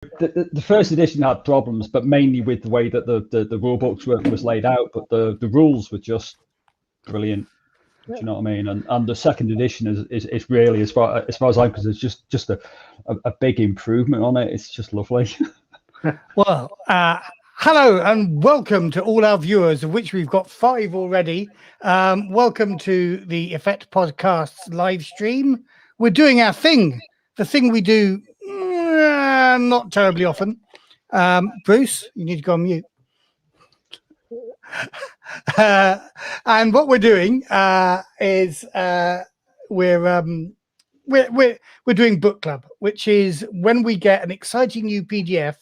the first edition had problems, but mainly with the way that the rule books was laid out. But the rules were just brilliant. Do you know what I mean? And the second edition is really, as far as I'm concerned, it's just a big improvement on it. It's just lovely. Well, hello and welcome to all our viewers, of which we've got 5 already. Welcome to the Effect Podcast's live stream. We're doing our thing, the thing we do not terribly often. Bruce, you need to go on mute. And what we're doing is we're doing book club, which is when we get an exciting new PDF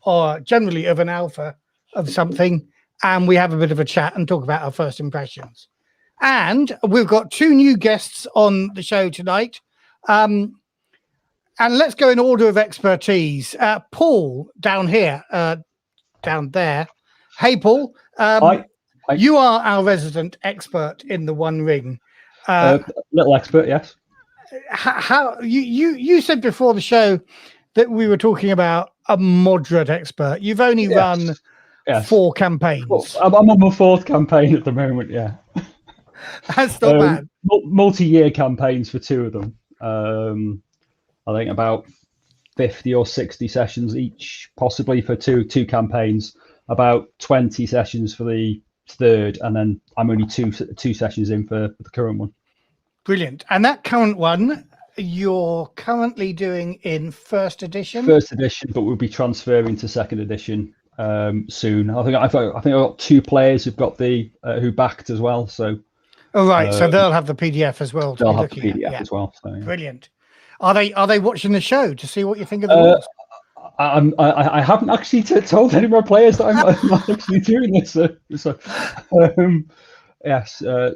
or generally of an alpha of something, and we have a bit of a chat and talk about our first impressions. And we've got 2 new guests on the show tonight. And let's go in order of expertise. Paul down here, down there. Hey, Paul. Hi. You are our resident expert in the One Ring. Little expert, yes. How you said before the show that we were talking about a moderate expert. You've only run 4 campaigns. Well, I'm on my 4th campaign at the moment. Yeah, that's not bad. Multi-year campaigns for 2 of them. I think about 50 or 60 sessions each, possibly for two campaigns. About 20 sessions for the 3rd, and then I'm only two sessions in for the current one. Brilliant. And that current one you're currently doing in 1st edition? 1st edition, but we'll be transferring to 2nd edition soon. I think I've got 2 players who've got who backed as well. So so they'll have the PDF as well. They'll have the PDF as well. So, yeah. Brilliant. Are they watching the show to see what you think of the rules? I haven't actually told any of my players that I'm not actually doing this. Yes. I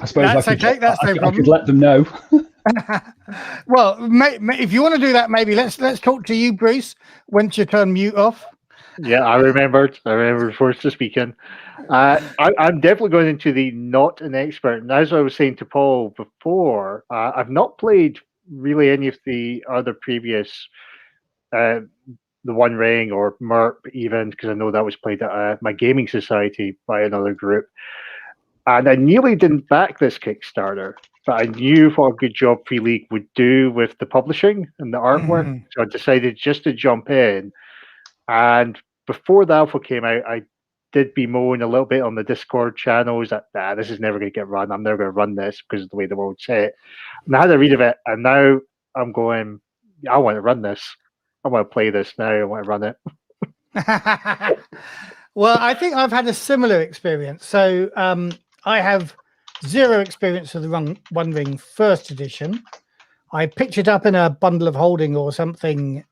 suppose that's okay. That's no problem. I could let them know. Well, if you want to do that, maybe let's talk to you, Bruce. Once you turn mute off. Yeah, I remembered forced to speak in. I'm definitely going into the not an expert. And as I was saying to Paul before, I've not played really any of the other previous, the One Ring or MERP even, because I know that was played at my gaming society by another group. And I nearly didn't back this Kickstarter, but I knew what a good job Free League would do with the publishing and the artwork. So I decided just to jump in. And before the alpha came out, I did bemoan a little bit on the Discord channels that this is never going to get run. I'm never going to run this because of the way the world's set. And I had a read of it, and now I'm going, I want to run this. I want to play this now. I want to run it. Well, I think I've had a similar experience. So I have 0 experience with the One Ring 1st edition. I picked it up in a bundle of holding or something.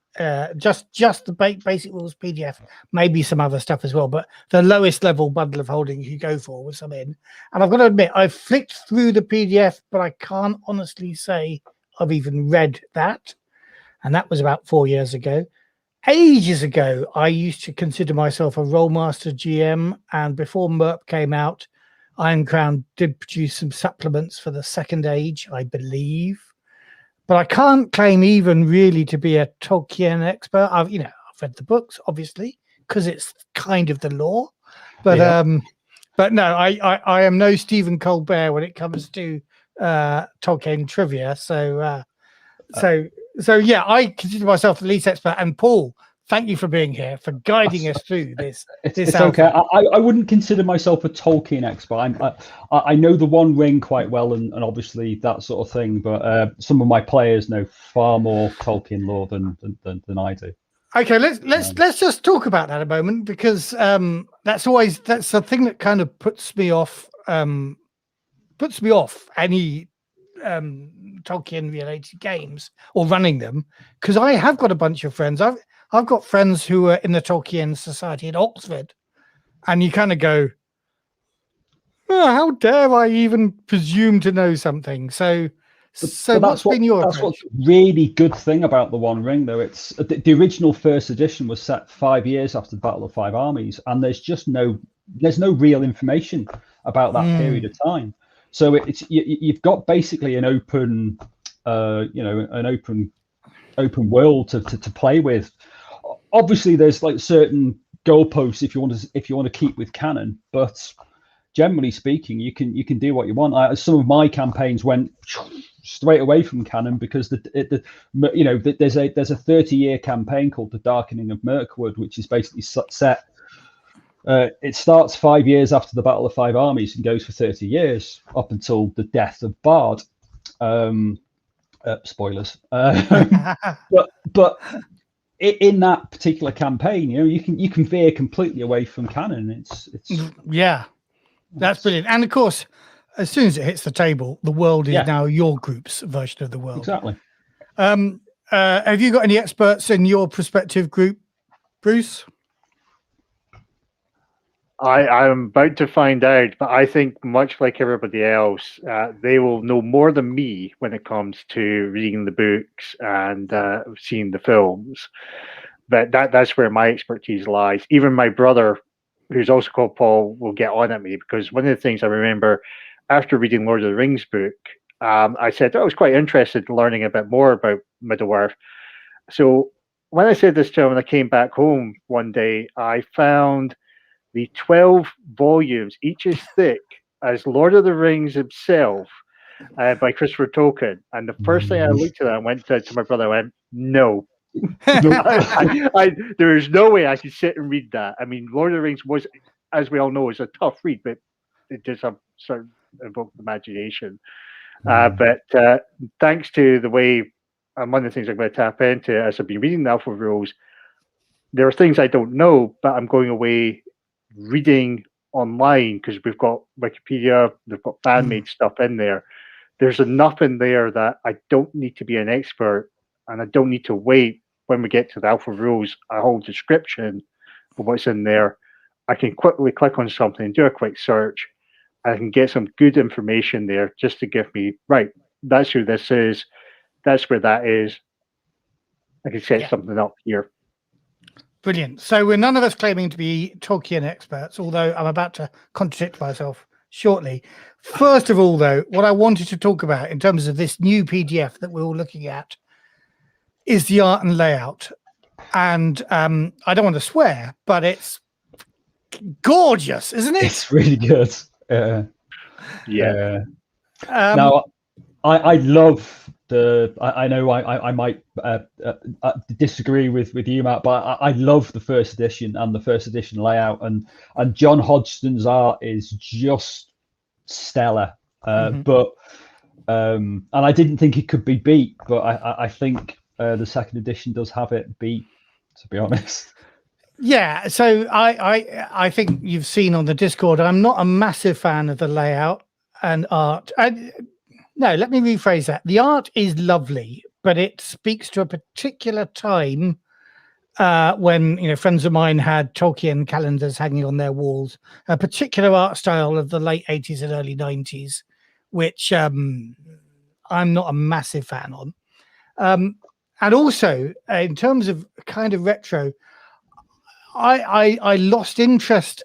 Just the basic rules PDF, maybe some other stuff as well, but the lowest level bundle of holding you go for with some in. And I've got to admit, I've flicked through the PDF, but I can't honestly say I've even read that. And that was about 4 years ago. Ages ago, I used to consider myself a Rollmaster GM, and before MERP came out, Iron Crown did produce some supplements for the 2nd age, I believe. But I can't claim even really to be a Tolkien expert. I've read the books, obviously, because it's kind of the law. But no, I am no Stephen Colbert when it comes to Tolkien trivia. So yeah, I consider myself the least expert. And Paul, thank you for being here, for guiding us through this. It's okay. I wouldn't consider myself a Tolkien expert. I know the One Ring quite well, and obviously that sort of thing. But some of my players know far more Tolkien lore than I do. Okay, let's just talk about that a moment, because that's the thing that kind of puts me off any Tolkien related games or running them, because I have got a bunch of friends. I've got friends who are in the Tolkien Society at Oxford, and you kind of go, oh, how dare I even presume to know something? So what's been your approach? That's what's really good thing about the One Ring, though. It's the original 1st edition was set 5 years after the Battle of 5 Armies, and there's no real information about that period of time. So you've got basically an open an open world to play with. Obviously, there's like certain goalposts if you want to keep with canon, but generally speaking, you can do what you want. Some of my campaigns went straight away from canon because there's a 30-year campaign called the Darkening of Mirkwood, which is basically set. It starts 5 years after the Battle of Five Armies and goes for 30 years up until the death of Bard. Spoilers, but in that particular campaign, you can veer completely away from canon. It's yeah, that's brilliant. And of course, as soon as it hits the table, the world is now your group's version of the world. Exactly. Have you got any experts in your prospective group, Bruce? I'm about to find out, but I think much like everybody else, they will know more than me when it comes to reading the books and seeing the films. But that's where my expertise lies. Even my brother, who's also called Paul, will get on at me because one of the things I remember after reading Lord of the Rings book, I said I was quite interested in learning a bit more about Middle-earth. So when I said this to him when I came back home one day, I found the 12 volumes, each as thick as Lord of the Rings himself, by Christopher Tolkien. And the first thing I looked at, I went to my brother, I went, no. There is no way I could sit and read that. I mean, Lord of the Rings was, as we all know, is a tough read, but it does have sort of evoked imagination. But thanks to the way, and one of the things I'm going to tap into as I've been reading the Alpha Rules, there are things I don't know, but I'm going away reading online because we've got Wikipedia, we've got fan-made stuff in there. There's enough in there that I don't need to be an expert, and I don't need to wait when we get to the Alpha Rules, a whole description of what's in there. I can quickly click on something, do a quick search, I can get some good information there just to give me, right, that's who this is, that's where that is. I can set something up here. Brilliant. So we're none of us claiming to be Tolkien experts, although I'm about to contradict myself shortly. First of all, though, what I wanted to talk about in terms of this new PDF that we're all looking at is the art and layout. And I don't want to swear, but it's gorgeous, isn't it? It's really good. Now, I love I know I might disagree with you, Matt, but I love the first edition and the first edition layout, and John Hodgson's art is just stellar. But and I didn't think it could be beat, but I think the second edition does have it beat, to be honest. Yeah, so I think you've seen on the Discord, I'm not a massive fan of the layout and art. No, let me rephrase that. The art is lovely, but it speaks to a particular time when, friends of mine had Tolkien calendars hanging on their walls, a particular art style of the late 80s and early 90s, which I'm not a massive fan on. And also, in terms of kind of retro, I lost interest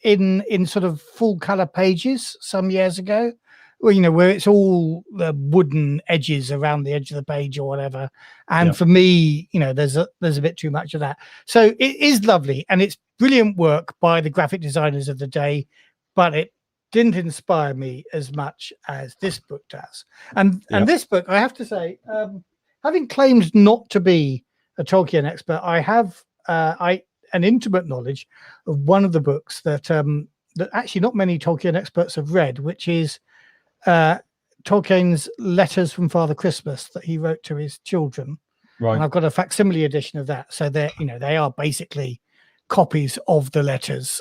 in sort of full color pages some years ago, where it's all the wooden edges around the edge of the page or whatever. And for me, there's a bit too much of that. So it is lovely and it's brilliant work by the graphic designers of the day, but it didn't inspire me as much as this book does. And this book, I have to say, having claimed not to be a Tolkien expert, I have an intimate knowledge of one of the books that that actually not many Tolkien experts have read, which is Tolkien's Letters from Father Christmas that he wrote to his children. Right. And I've got a facsimile edition of that. So they're, they are basically copies of the letters,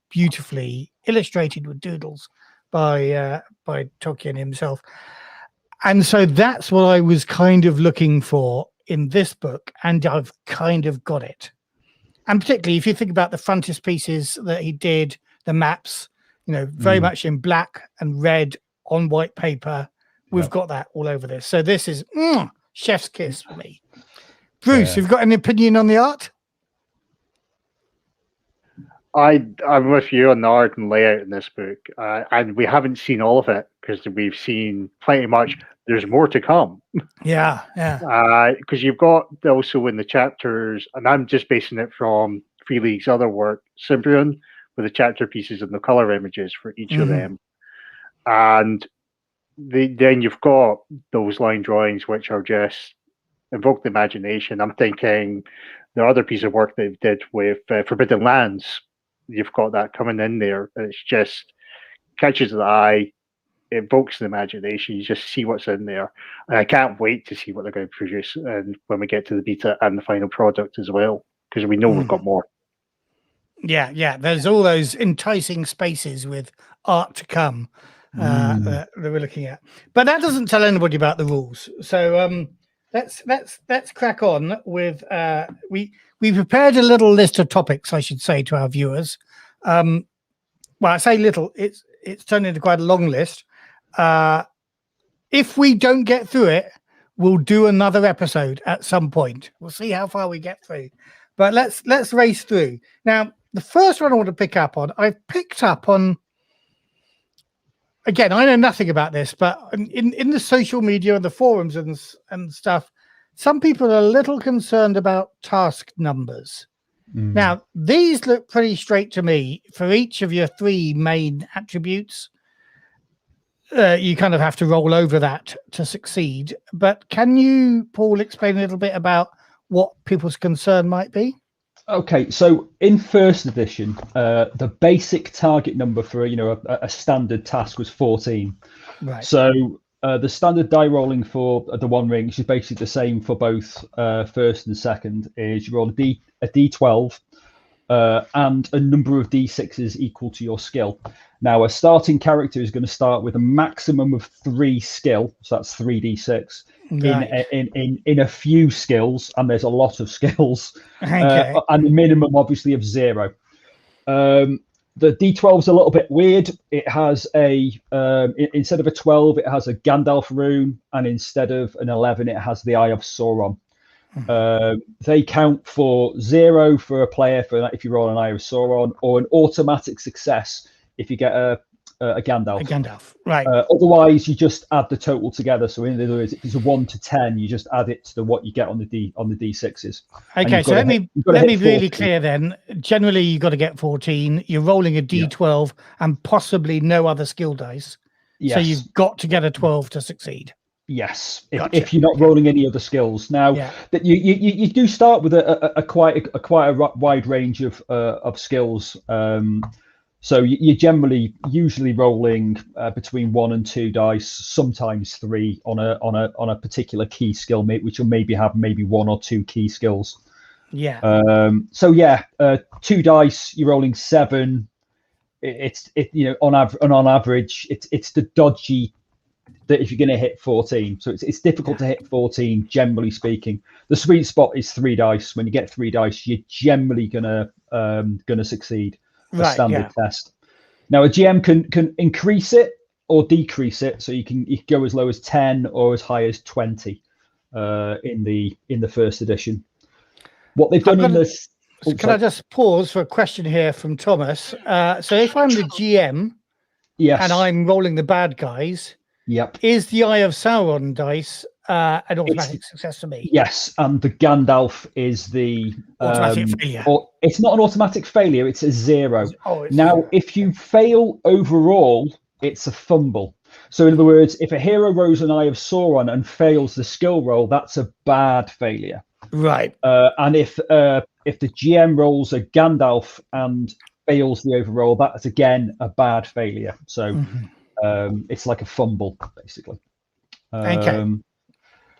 beautifully illustrated with doodles by Tolkien himself. And so that's what I was kind of looking for in this book, and I've kind of got it. And particularly if you think about the frontispieces that he did, the maps, very much in black and red on white paper. We've got that all over this. So this is chef's kiss for me. Bruce, you've got an opinion on the art? I'm with you on the art and layout in this book. And we haven't seen all of it because we've seen pretty much there's more to come. Yeah. Because you've got also in the chapters, and I'm just basing it from Free League's other work, Cyprian, with the chapter pieces and the color images for each of them. And then you've got those line drawings, which are just evoke the imagination. I'm thinking the other piece of work they did with Forbidden Lands, you've got that coming in there. And it's just catches the eye, evokes the imagination. You just see what's in there. And I can't wait to see what they're going to produce and when we get to the beta and the final product as well, because we know we've got more. Yeah. There's all those enticing spaces with art to come that we're looking at. But that doesn't tell anybody about the rules. So let's crack on with we prepared a little list of topics, I should say, to our viewers. Well, I say little, it's turned into quite a long list. If we don't get through it, we'll do another episode at some point. We'll see how far we get through. But let's race through. Now, the first one I want to pick up on, I've picked up on, again, I know nothing about this, but in the social media and the forums and stuff, some people are a little concerned about task numbers. Now, these look pretty straight to me. For each of your 3 main attributes, you kind of have to roll over that to succeed. But can you, Paul, explain a little bit about what people's concern might be? Okay, so in first edition, the basic target number for a standard task was 14. Right. So the standard die rolling for the One Ring, which is basically the same for both first and second, is you roll a d12 and a number of d6s equal to your skill. Now, a starting character is going to start with a maximum of 3 skill, so that's 3d6. Right. In a few skills, and there's a lot of skills, and a minimum obviously of 0. The D12 is a little bit weird. It has instead of a 12, it has a Gandalf rune, and instead of an 11, it has the Eye of Sauron. They count for 0 for a player for that if you roll an Eye of Sauron, or an automatic success if you get a Gandalf. A Gandalf, right. Otherwise, you just add the total together. So in other words, if it's a 1 to 10, you just add it to what you get on the D6s. Okay, so let me be really clear then. Generally, you've got to get 14. You're rolling a D12 and possibly no other skill dice. Yes. So you've got to get a 12 to succeed. Yes, if you're not rolling any other skills. Now, that you do start with a quite a wide range of skills. So you're usually rolling between 1 and 2 dice, sometimes 3 on a particular key skill, which will maybe have 1 or 2 key skills. Yeah. 2 dice, you're rolling 7. On average, it's the dodgy that if you're going to hit 14. So it's difficult to hit 14, generally speaking. The sweet spot is 3 dice. When you get 3 dice, you're generally gonna succeed. A standard test. Now a GM can increase it or decrease it, so you can go as low as 10 or as high as 20 in the first edition. What they've done in this. Can I just pause for a question here from Thomas? So if I'm the GM, and I'm rolling the bad guys, is the Eye of Sauron dice an automatic success for me? Yes, and the Gandalf is the automatic failure. Or it's not an automatic failure; it's a 0. Now, if you fail overall, it's a fumble. So, in other words, if a hero rolls an Eye of Sauron and fails the skill roll, that's a bad failure. Right. And if the GM rolls a Gandalf and fails the overroll, that's again a bad failure. So, it's like a fumble, basically.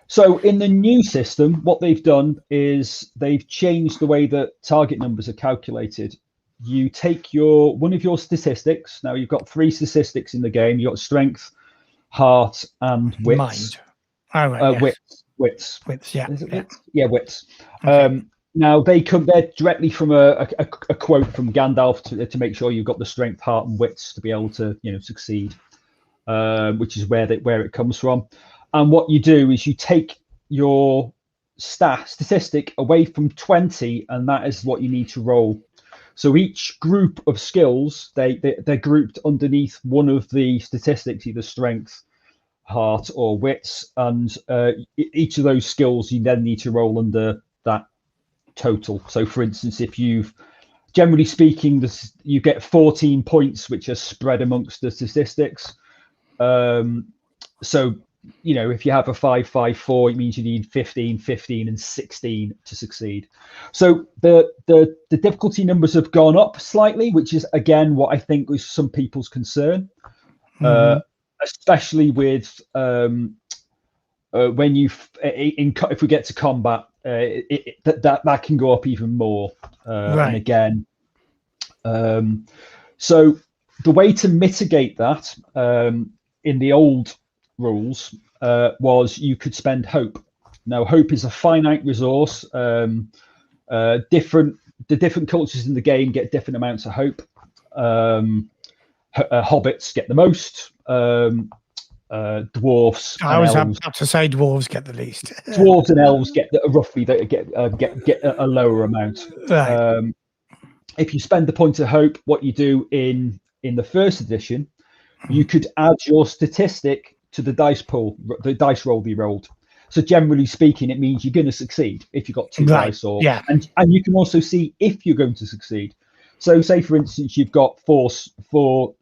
So in the new system, what they've done is they've changed the way that target numbers are calculated. You take one of your statistics. Now you've got 3 statistics in the game. You've got strength, heart, and wits. Mind. Oh, right, yes. Wits. Wits, yeah. Is it wits? Yeah, wits. Okay. Now they're directly from a quote from Gandalf to make sure you've got the strength, heart, and wits to be able to succeed, which is where it comes from. And what you do is you take your statistic away from 20, and that is what you need to roll. So each group of skills, they're grouped underneath one of the statistics, either strength, heart, or wits, and each of those skills you then need to roll under that total. So, for instance, if you've generally speaking, you get 14 points, which are spread amongst the statistics. So, if you have a 5-5-4, it means you need 15, 15, and 16 to succeed. So the difficulty numbers have gone up slightly, which is again what I think was some people's concern, especially with when if we get to combat, that can go up even more. And again, so the way to mitigate that in the old rules was you could spend hope. Now, hope is a finite resource. The different cultures in the game get different amounts of hope. Hobbits get the most. Dwarfs. I was about to say dwarves get the least. Dwarves and elves get roughly get a lower amount. Right. If you spend the point of hope, what you do in the first edition, you could add your statistic to the dice pool, the dice roll you rolled. So generally speaking, it means you're going to succeed if you've got 2 dice, and you can also see if you're going to succeed. So say, for instance, you've got four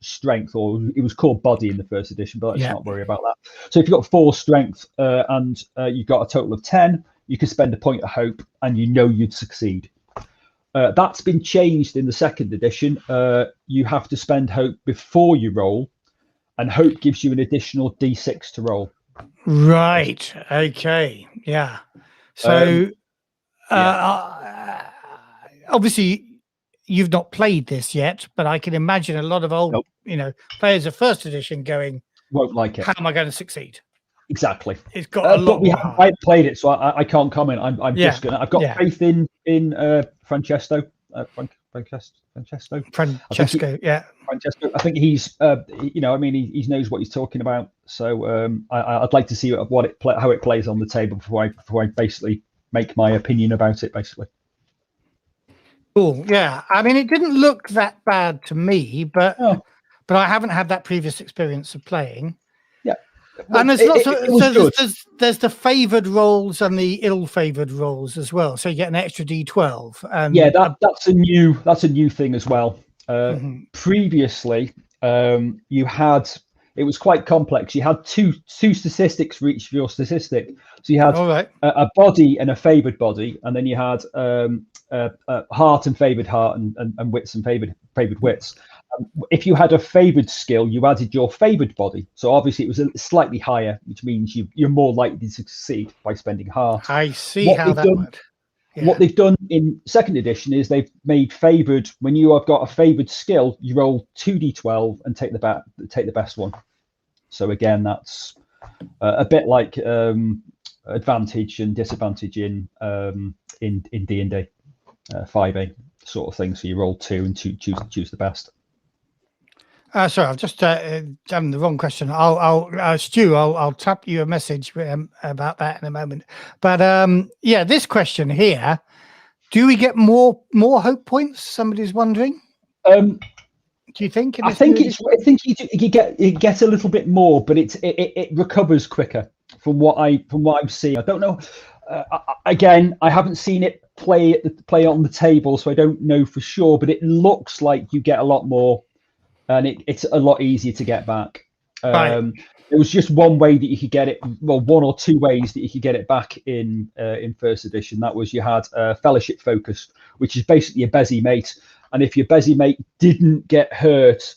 strength, or it was called body in the first edition, but let's not worry about that. So if you've got 4 strength and you've got a total of 10, you can spend a point of hope and you'd succeed. That's been changed in the second edition. You have to spend hope before you roll, and hope gives you an additional D6 to roll. Right. Okay. Yeah. So obviously you've not played this yet, but I can imagine a lot of old, players of first edition going, won't like it. How am I going to succeed? Exactly. It's got a lot. But I haven't played it, so I can't comment. I'm just gonna. I've got faith in Francesco. Francesco. Francesco. I think he's. He knows what he's talking about. So I'd like to see how it plays on the table before I basically make my opinion about it. Basically. Cool. Yeah. I mean, it didn't look that bad to me, but I haven't had that previous experience of playing. Yeah. Well, and there's lots of there's the favoured rolls and the ill-favoured rolls as well. So you get an extra D12. And that's a new thing as well. Previously, it was quite complex. You had two statistics for each of your statistic. So you had a body and a favoured body, and then you had heart and favoured heart, and wits and favoured wits. If you had a favoured skill, you added your favoured body. So obviously it was slightly higher, which means you're more likely to succeed by spending heart. I see how that works. Yeah. What they've done in second edition is they've made favoured. When you have got a favoured skill, you roll 2d12 and take the best one. So again, that's a bit like advantage and disadvantage in D&D 5e sort of thing. So you roll 2 and choose the best. Sorry, I've just done the wrong question. I'll Stu, I'll tap you a message about that in a moment. But this question here: do we get more hope points? Somebody's wondering. Do you think? I think you get a little bit more, but it recovers quicker from what I'm seeing. I don't know. Again, I haven't seen it play on the table, so I don't know for sure. But it looks like you get a lot more. And it's a lot easier to get back. There was just one way that you could get it, well, 1 or 2 ways that you could get it back in first edition. That was you had fellowship focus, which is basically a Bezzy mate. And if your Bezzy mate didn't get hurt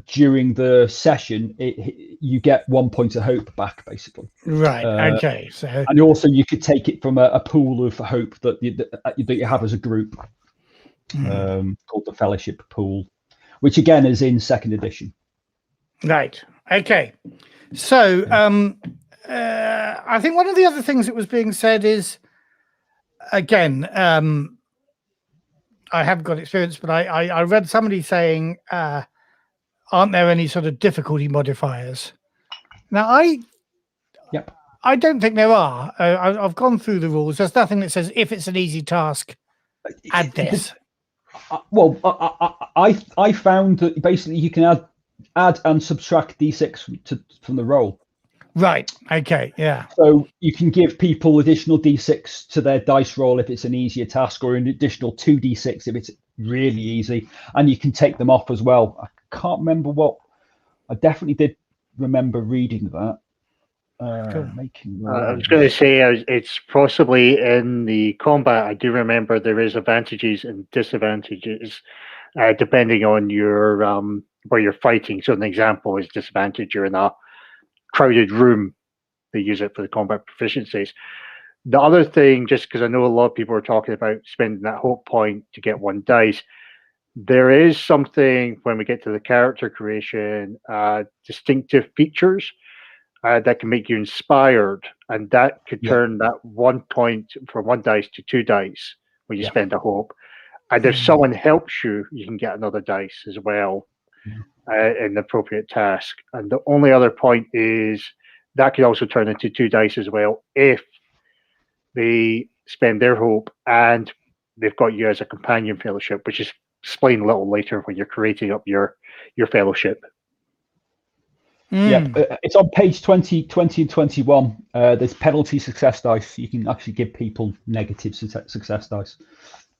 during the session, you get 1 point of hope back, basically. Right. Okay. So and also you could take it from a pool of hope that you have as a group, called the fellowship pool, which again is in second edition. Right. Okay. So I think one of the other things that was being said is, again, I have got experience, but I read somebody saying, aren't there any sort of difficulty modifiers? Now, I don't think there are. I've gone through the rules. There's nothing that says if it's an easy task, add this. Well, I found that basically you can add and subtract d6 from the roll. Right. Okay. Yeah. So you can give people additional d6 to their dice roll if it's an easier task, or an additional 2d6 if it's really easy, and you can take them off as well. I can't remember what. I definitely did remember reading that. Cool. Making I was going to say it's possibly in the combat. I do remember there is advantages and disadvantages depending on your where you're fighting. So an example is disadvantage. You're in a crowded room. They use it for the combat proficiencies. The other thing, just because I know a lot of people are talking about spending that hope point to get one dice, there is something when we get to the character creation, distinctive features that can make you inspired, and that could turn that 1 point from 1 dice to 2 dice when you spend a hope. And if someone helps you, you can get another dice as well in the appropriate task. And the only other point is that could also turn into 2 dice as well if they spend their hope and they've got you as a companion fellowship, which is explained a little later when you're creating up your fellowship. Yeah, it's on page 20 and 21. There's penalty success dice. You can actually give people negative success dice,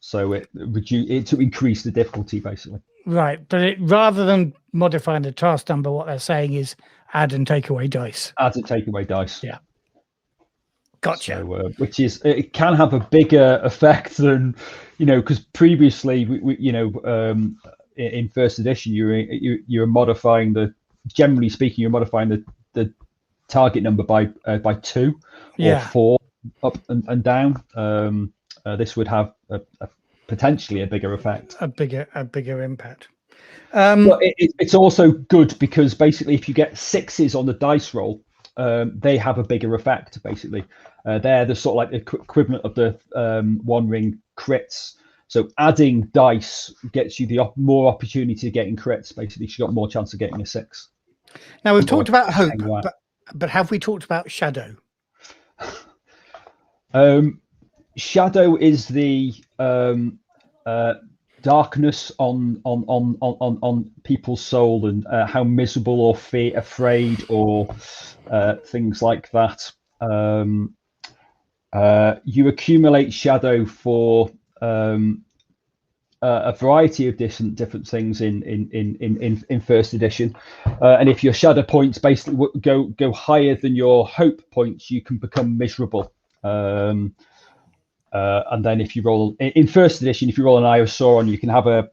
so it to increase the difficulty, basically. Right, but rather than modifying the task number, what they're saying is add and take away dice. Add and take away dice. Yeah. Gotcha. So, which is, it can have a bigger effect than, because previously in first edition you're modifying generally speaking, you're modifying the target number by 2 or 4 up and down. This would have potentially a bigger effect, a bigger impact. But it's also good because basically, if you get 6s on the dice roll, they have a bigger effect. Basically, they're the sort of like the equivalent of the One Ring crits. So adding dice gets you the more opportunity of getting crits. Basically, you've got more chance of getting a 6. Now we've talked about hope, but have we talked about shadow? Shadow is the darkness on people's soul and how miserable or afraid or things like that. You accumulate shadow for a variety of different things in first edition, and if your shadow points basically go higher than your hope points, you can become miserable. And then if you roll in first edition, if you roll an Eye of Sauron, you can have a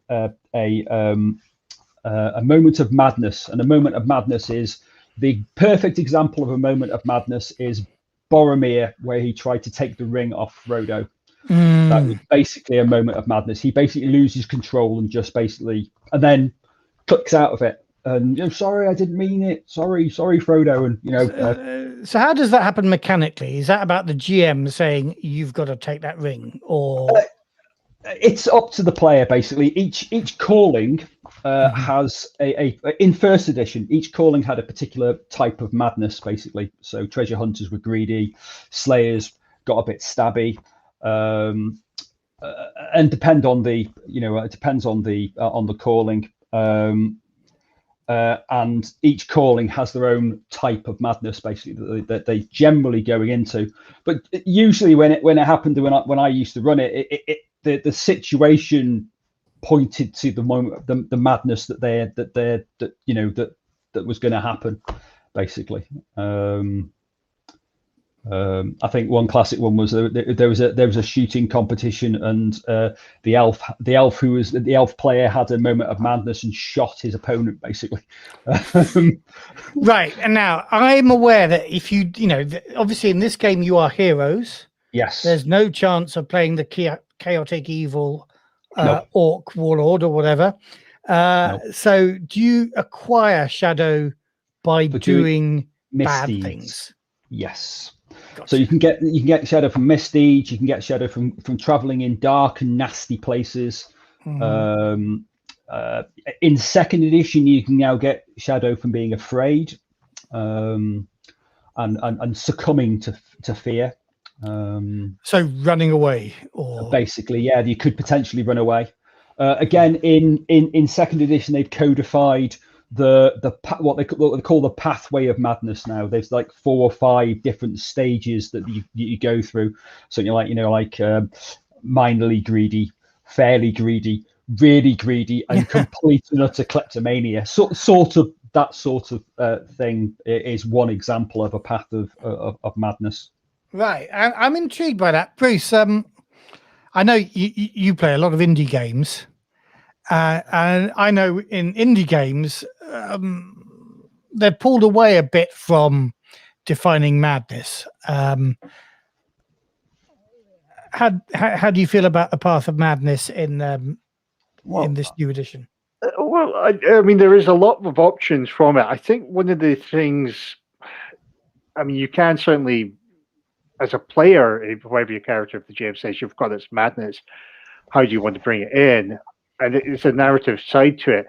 moment of madness, and a moment of madness is the perfect example of a moment of madness is Boromir, where he tried to take the ring off Frodo. That was basically a moment of madness. He basically loses control and just basically, and then clicks out of it. And sorry, I didn't mean it. Sorry, Frodo. And so how does that happen mechanically? Is that about the GM saying you've got to take that ring, or it's up to the player basically? Each calling has in first edition, each calling had a particular type of madness basically. So treasure hunters were greedy, slayers got a bit stabby. And depend on the it depends on the calling, and each calling has their own type of madness basically that they generally going into. But usually when it happened when I used to run it, the situation pointed to the moment the madness that was going to happen basically. I think one classic one was there was a shooting competition, and the elf player had a moment of madness and shot his opponent basically. Right. And now I'm aware that if you obviously in this game you are heroes. Yes. There's no chance of playing the chaotic evil No. orc warlord or whatever. No. So do you acquire shadow by doing bad things? Yes. Gotcha. So you can get shadow from misdeeds. You can get shadow from traveling in dark and nasty places. In second edition, you can now get shadow from being afraid, and succumbing to fear. So running away, or basically, yeah, you could potentially run away. Again, in second edition, they've codified what they call the pathway of madness now. There's like 4 or 5 different stages that you go through. So you're like, minorly greedy, fairly greedy, really greedy, and complete and utter kleptomania. Sort of that sort of thing is one example of a path of madness. Right, I'm intrigued by that, Bruce. I know you play a lot of indie games, and I know in indie games they're pulled away a bit from defining madness. How do you feel about the path of madness in this new edition? Well, I mean, there is a lot of options from it. I think one of the things, I mean, you can certainly, as a player, whatever your character, if the GM says you've got this madness, how do you want to bring it in? And it's a narrative side to it.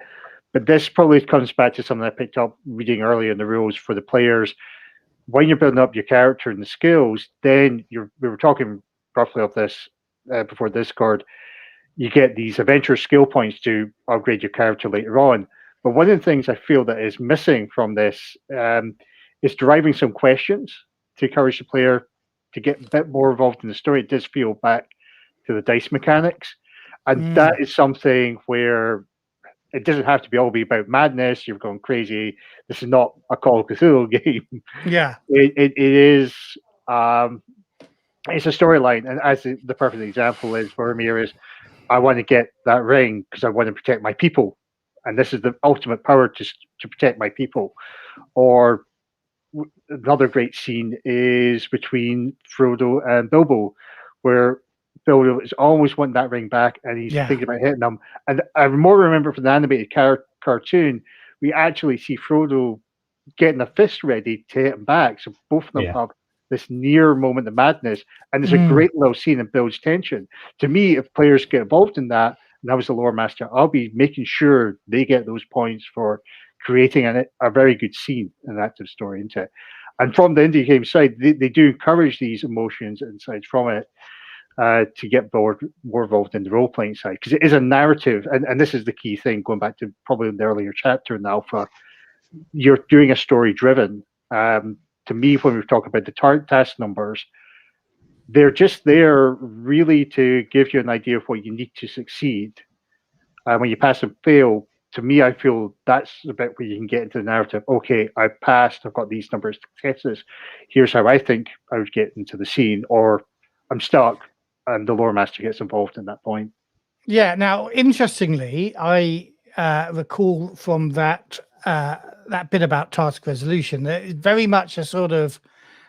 But this probably comes back to something I picked up reading earlier in the rules for the players. When you're building up your character and the skills, then we were talking roughly of this before Discord. You get these adventure skill points to upgrade your character later on. But one of the things I feel that is missing from this is deriving some questions to encourage the player to get a bit more involved in the story. It does feel back to the dice mechanics. And that is something where it doesn't have to be all be about madness. You're going crazy. This is not a Call of Cthulhu game. Yeah. It is, it's a storyline. And as the perfect example is, Boromir is, I want to get that ring because I want to protect my people. And this is the ultimate power to protect my people. Or another great scene is between Frodo and Bilbo, where Bilbo is always wanting that ring back, and he's thinking about hitting them. And I more remember from the animated cartoon, we actually see Frodo getting a fist ready to hit him back. So both of them have this near moment of madness, and there's a great little scene that builds tension. To me, if players get involved in that, and I was the lore master, I'll be making sure they get those points for creating a very good scene, an active story into it. And from the indie game side, they do encourage these emotions inside from it to get more involved in the role-playing side, because it is a narrative, and this is the key thing, going back to probably the earlier chapter in Alpha, you're doing a story-driven. To me, when we talk about the task numbers, they're just there really to give you an idea of what you need to succeed. When you pass and fail, to me, I feel that's the bit where you can get into the narrative. Okay, I passed, I've got these numbers of successes. Here's how I think I would get into the scene, or I'm stuck, and the lore master gets involved in that point. Yeah. Now, interestingly, I recall from that bit about task resolution that it's very much a sort of,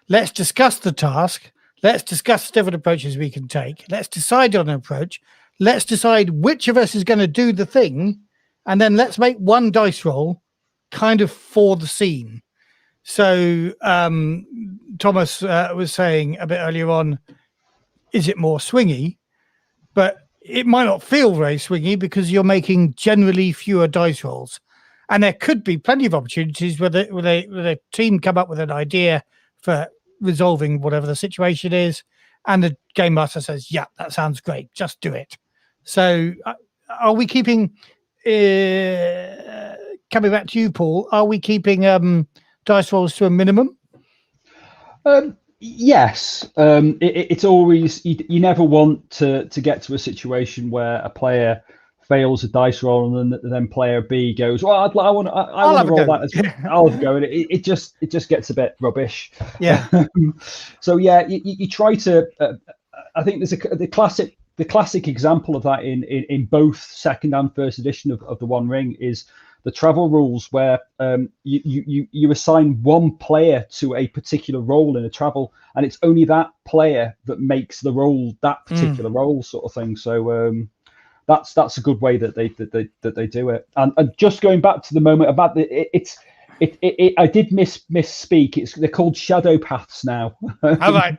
let's discuss the task, let's discuss different approaches we can take, let's decide on an approach, let's decide which of us is going to do the thing, and then let's make one dice roll kind of for the scene. So Thomas was saying a bit earlier on, is it more swingy? But it might not feel very swingy because you're making generally fewer dice rolls. And there could be plenty of opportunities where the team come up with an idea for resolving whatever the situation is, and the game master says, yeah, that sounds great, just do it. So are we keeping, coming back to you, Paul, are we keeping dice rolls to a minimum? Yes. It's always, you never want to get to a situation where a player fails a dice roll and then player B goes, well, I want to roll that as well. I'll have a go, and it just gets a bit rubbish. Yeah. So yeah, you try to. I think there's the classic example of that in both second and first edition of the One Ring is the travel rules, where you assign one player to a particular role in a travel, and it's only that player that makes the role, that particular role, sort of thing. So that's a good way that they do it. And just going back to the moment about I did misspeak. They're called shadow paths now. All right.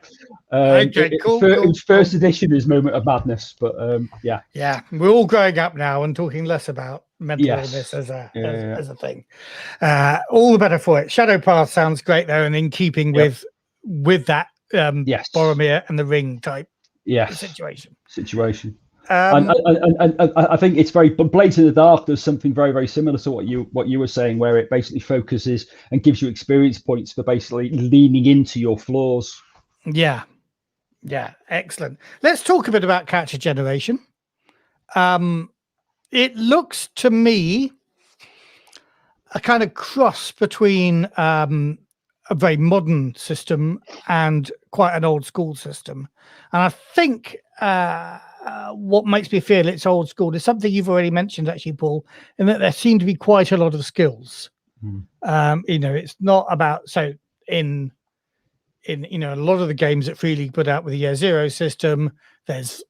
Okay, cool. First edition is Moment of Madness, but yeah. Yeah, we're all growing up now and talking less about mental illness as a thing. All the better for it. Shadow path sounds great though, and in keeping with that Boromir and the ring type situation. I think it's very, but Blades in the Dark does something very, very similar to what you were saying, where it basically focuses and gives you experience points for basically leaning into your flaws. Yeah, excellent. Let's talk a bit about character generation. It looks to me a kind of cross between a very modern system and quite an old school system, and I think what makes me feel it's old school is something you've already mentioned, actually, Paul, in that there seem to be quite a lot of skills. It's not about, so in a lot of the games that Free League put out with the Year Zero system, there's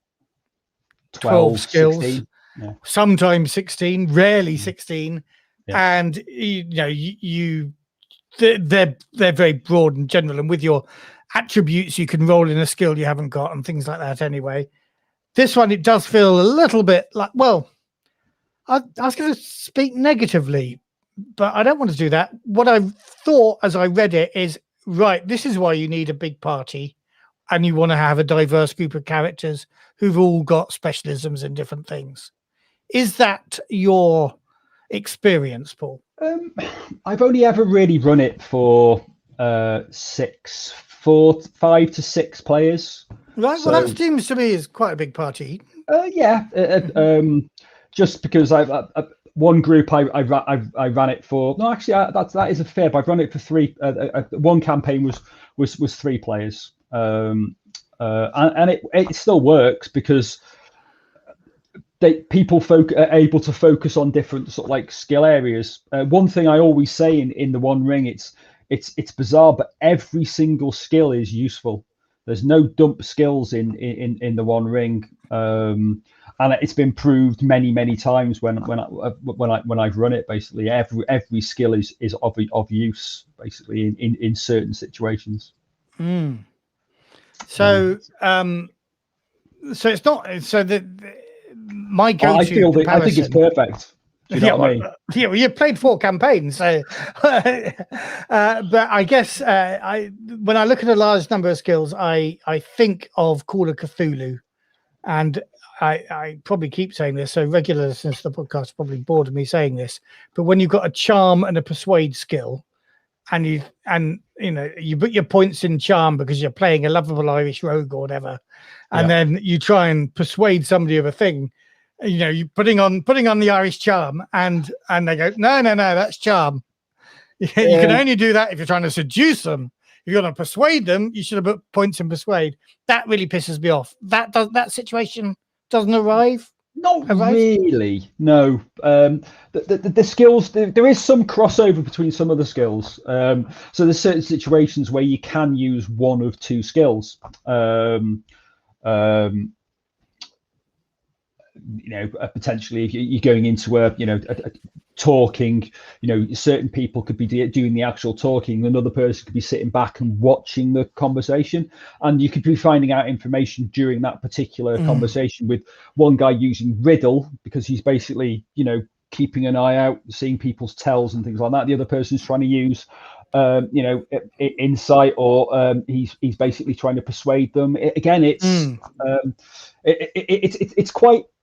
12 skills, 16. Yeah. Sometimes 16, rarely 16, and they're very broad and general, and with your attributes you can roll in a skill you haven't got and things like that. Anyway, this one, it does feel a little bit like, well, I was going to speak negatively, but I don't want to do that. What I thought as I read it is, right, this is why you need a big party, and you want to have a diverse group of characters who've all got specialisms in different things. Is that your experience, Paul? I've only ever really run it for 5 to 6 players. Right. So, well, that seems to me is quite a big party. Just because one group I ran it for. No, actually, that is a fib. I've run it for 3. One campaign was 3 players, and it still works because people are able to focus on different sort of like skill areas. One thing I always say in the One Ring, it's bizarre, but every single skill is useful. There's no dump skills in the One Ring, and it's been proved many times when I've run it. Basically, every skill is of use, basically in certain situations. So it's not so that my go-to. I think it's perfect. Do you know what I mean? Yeah, well, you played 4 campaigns, so. But I guess when I look at a large number of skills, I think of Call of Cthulhu, and I probably keep saying this, so regular listeners to the podcast are probably bored of me saying this. But when you've got a charm and a persuade skill, and you put your points in charm because you're playing a lovable Irish rogue or whatever, and then you try and persuade somebody of a thing. You're putting on the Irish charm, and they go, no, that's charm. You can only do that if you're trying to seduce them. If you're going to persuade them, you should have put points in persuade. That really pisses me off. That situation doesn't arrive. Not really. No. The skills, there is some crossover between some of the skills. So there's certain situations where you can use one of 2 skills. Potentially if you're going into a talking, certain people could be doing the actual talking, another person could be sitting back and watching the conversation, and you could be finding out information during that particular conversation, with one guy using riddle because he's basically keeping an eye out, seeing people's tells and things like that. The other person's trying to use insight, or he's basically trying to persuade them. It's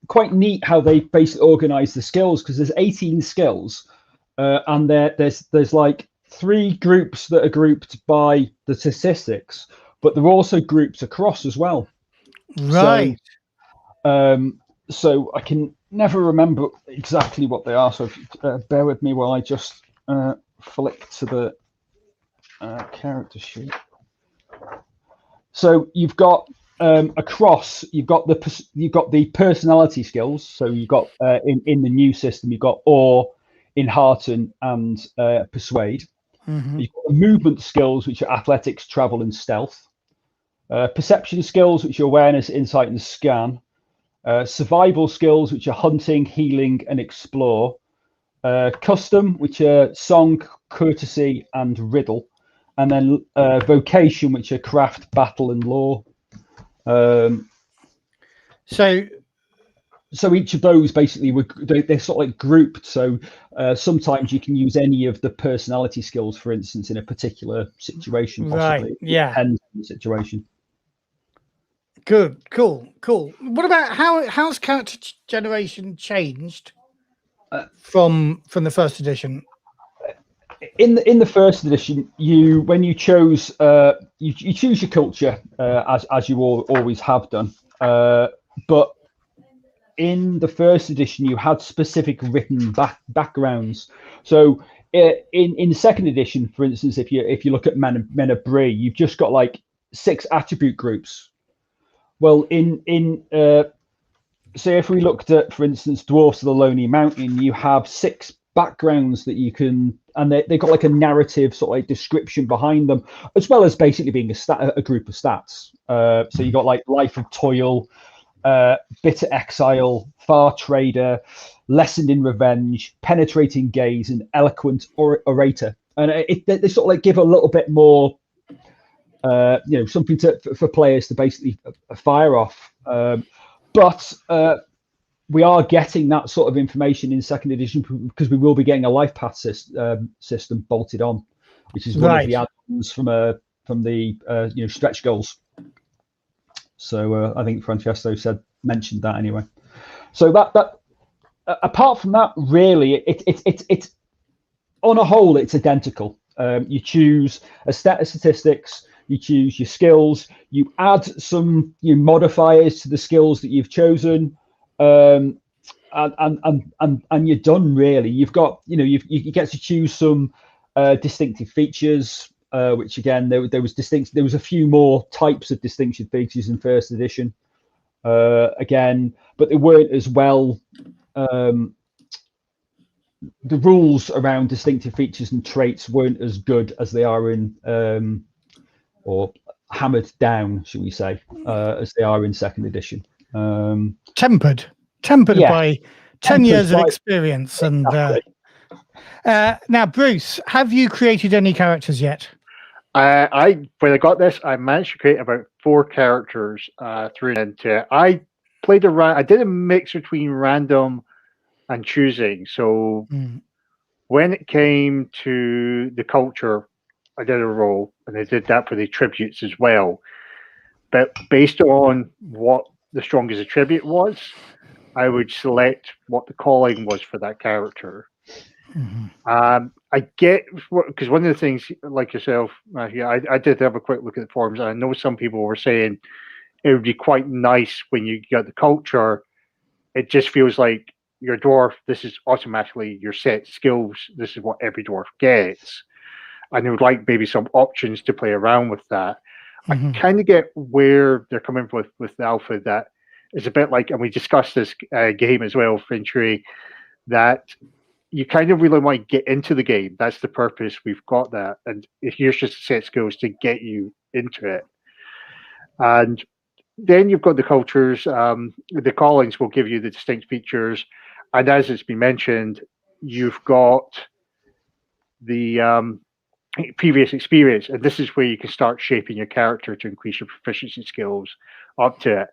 quite neat how they basically organize the skills, because there's 18 skills, and there's like 3 groups that are grouped by the statistics, but they're also groups across as well. Right. So I can never remember exactly what they are. So bear with me while I just flick to the character sheet. So you've got across, you've got the personality skills. So you've got in the new system, you've got awe, enhearten, and persuade. You've got the movement skills, which are athletics, travel, and stealth. Perception skills, which are awareness, insight, and scan. Survival skills, which are hunting, healing, and explore. Custom, which are song, courtesy, and riddle. And then vocation, which are craft, battle, and lore. So each of those basically they're sort of like grouped. So sometimes you can use any of the personality skills, for instance, in a particular situation. Possibly. Right. Yeah. Depends on the situation. Good, cool. What about how's character generation changed from the first edition? In the first edition, when you chose you choose your culture as you always have done, but in the first edition you had specific written backgrounds. So in the second edition, for instance, if you look at Men of Bree, you've just got like 6 attribute groups. Well, say if we looked at, for instance, Dwarfs of the Lonely Mountain, you have 6 backgrounds that you can, and they've got like a narrative sort of like description behind them, as well as basically being a group of stats. So you got like Life of Toil, Bitter Exile, Far Trader, Lessened in Revenge, Penetrating Gaze, and Eloquent Orator. And they sort of like give a little bit more, something for players to basically fire off. But we are getting that sort of information in second edition because we will be getting a life path system bolted on, which is one of the add-ons from the stretch goals. So I think Francesco mentioned that anyway. So that apart from that, really, it's on a whole, it's identical. You choose a set of statistics. You choose your skills, you add some modifiers to the skills that you've chosen, and you're done really. You've got, you get to choose some distinctive features, which again, there was a few more types of distinction features in first edition, again, but they weren't as well, the rules around distinctive features and traits weren't as good as they are in, or hammered down, should we say, as they are in second edition. Tempered by 10 years of experience. Exactly. And now, Bruce, have you created any characters yet? When I got this, I managed to create about 4 characters through into it. I played around. I did a mix between random and choosing. So when it came to the culture, I did a roll, and I did that for the attributes as well. But based on what the strongest attribute was, I would select what the calling was for that character. I get, because one of the things, like yourself, I did have a quick look at the forums, and I know some people were saying it would be quite nice when you get the culture. It just feels like your dwarf, this is automatically your set skills. This is what every dwarf gets. And they would like maybe some options to play around with that. I kind of get where they're coming with the alpha. That is a bit like, and we discussed this game as well, Finchery, that you kind of really want to get into the game. That's the purpose. We've got that. And here's just a set of skills to get you into it. And then you've got the cultures. The callings will give you the distinct features. And as it's been mentioned, you've got the previous experience, and this is where you can start shaping your character to increase your proficiency skills up to it.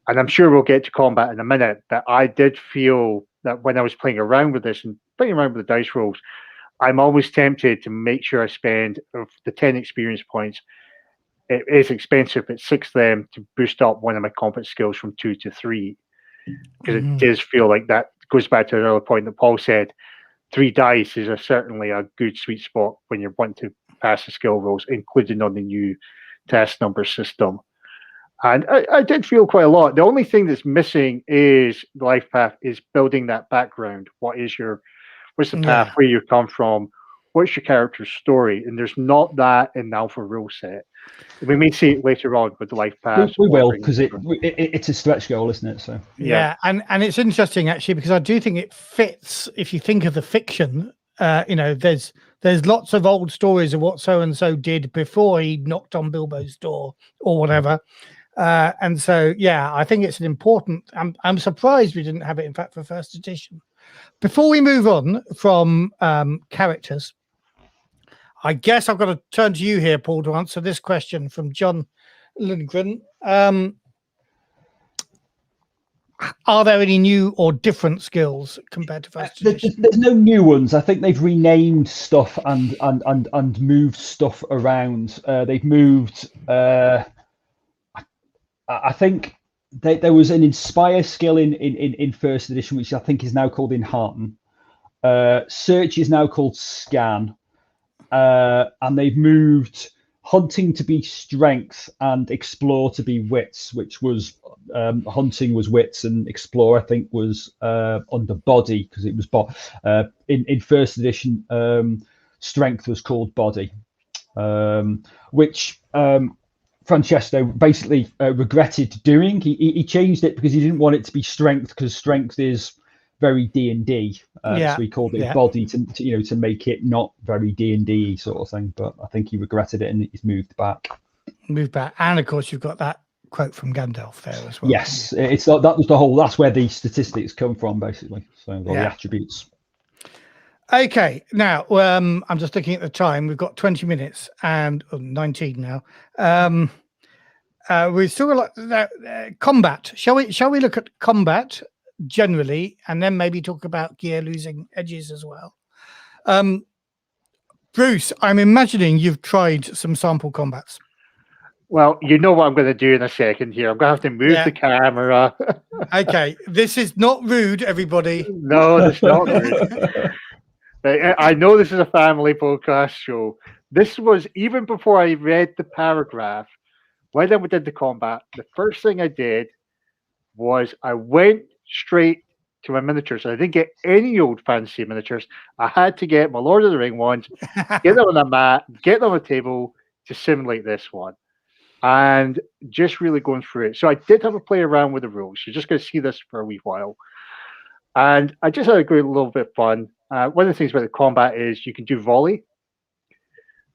And I'm sure we'll get to combat in a minute, but I did feel that when I was playing around with this and playing around with the dice rolls, I'm always tempted to make sure I spend of the 10 experience points. It is expensive, but 6 of them to boost up one of my combat skills from 2 to 3, because it does feel like that goes back to another point that Paul said. 3 dice is certainly a good sweet spot when you're wanting to pass the skill rolls, including on the new test number system. And I did feel quite a lot. The only thing that's missing is the life path, is building that background. What's the path, where you come from, what's your character's story? And there's not that in the alpha rule set. We may see it later on with the life path. We will, because it's a stretch goal, isn't it? So yeah, and it's interesting actually, because I do think it fits. If you think of the fiction, there's lots of old stories of what so and so did before he knocked on Bilbo's door or whatever. And so, yeah, I think it's an important. I'm surprised we didn't have it, in fact, for first edition. Before we move on from characters, I guess I've got to turn to you here, Paul, to answer this question from John Lindgren. Are there any new or different skills compared to first edition? There's no new ones. I think they've renamed stuff and moved stuff around. They've moved. I think there was an Inspire skill in first edition, which I think is now called Enhearten. Search is now called Scan, and they've moved hunting to be strength and explore to be wits, which was hunting was wits and explore I think was under body, because it was in first edition strength was called body, which Francesco basically regretted doing. He changed it because he didn't want it to be strength, because strength is very D&D, so he called it body to make it not very D&D sort of thing. But I think he regretted it and he's moved back. And of course you've got that quote from Gandalf there as well. Yes, it's that was the whole. That's where the statistics come from, basically. So the attributes. Okay, now I'm just looking at the time. We've got 20 minutes and 19 now. We've still got combat. Shall we look at combat generally, and then maybe talk about gear losing edges as well? Bruce, I'm imagining you've tried some sample combats. Well, you know what I'm going to do in a second here. I'm going to have to move the camera. Okay, this is not rude, everybody. No, it's not rude. I know this is a family podcast show. This was even before I read the paragraph. When I did the combat, the first thing I did was I went straight to my miniatures. I didn't get any old fancy miniatures. I had to get my Lord of the Ring ones, get them on a mat, get them on a table to simulate this one. And just really going through it. So I did have a play around with the rules. You're just going to see this for a wee while. And I just had a great little bit of fun. One of the things about the combat is you can do volley